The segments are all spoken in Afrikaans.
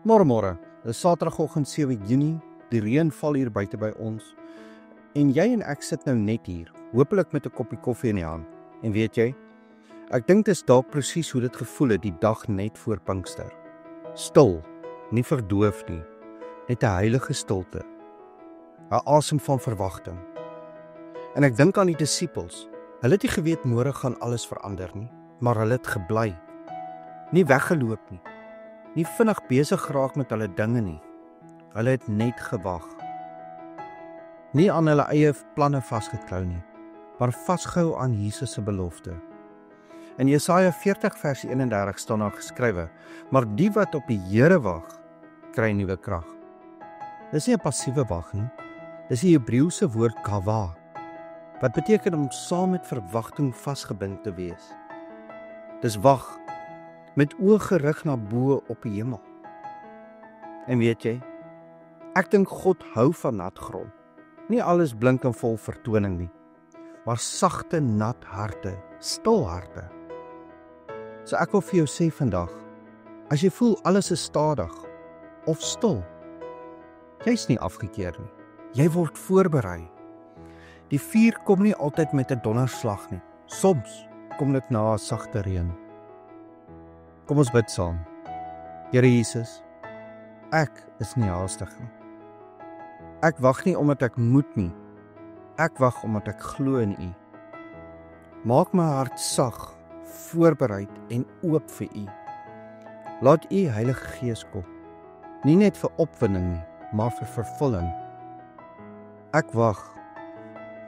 Môre, dis Saterdagoggend 7 Junie, die reën val hier buite by ons, en jy en ek sit nou net hier, hopelik met 'n koppie koffie in die hand. En weet jy, ek dink dis dalk presies hoe dit gevoel het die dag net voor Pinkster. Stil, nie verdoof nie, net 'n heilige stilte, 'n asem van verwagting. En ek dink aan die disippels, hulle het nie geweet môre gaan alles verander nie, maar hulle het gebly, nie weggeloop nie, nie vinnig besig geraak met hulle dinge nie. Hulle het net gewag. Nie aan hulle eie planne vasgeklou nie, maar vasgehou aan Jesus se belofte. In Jesaja 40 vers 31 staan daar geskrywe: "Maar die wat op die Here wag, kry nuwe krag." Dis nie 'n passiewe wag nie. Dis die Hebreëse woord kavah, wat beteken om saam met verwagting vasgebind te wees. Dis wag met oë gerig na bo op die hemel. En weet jy, ek dink God hou van nat grond. Nie alles blink en vol vertoning nie, maar sagte, nat harte, stil harte. So ek wil vir jou sê vandag, as jy voel alles is stadig of stil, jy's nie afgekeer nie. Jy word voorberei. Die vuur kom nie altyd met 'n donderslag nie. Soms kom dit na 'n sagte reën. Kom ons bid saam. Here Jesus, ek is nie haastig nie. Ek wag nie omdat ek moet nie. Ek wag omdat ek glo in U. Maak my hart sag, voorbereid en oop vir U. Laat U Heilige Gees kom. Nie net vir opwinding nie, maar vir vervulling. Ek wag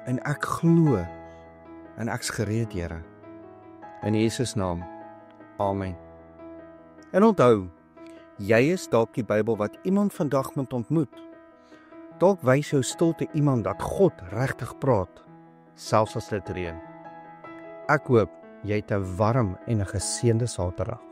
en ek glo en ek's gereed, Here. In Jesus naam. Amen. En onthou, jy is dalk die Bybel wat iemand vandag moet ontmoet. Dalk wys jou stilte iemand dat God regtig praat, selfs as dit reën. Ek hoop jy het 'n warm en 'n geseënde Saterdag.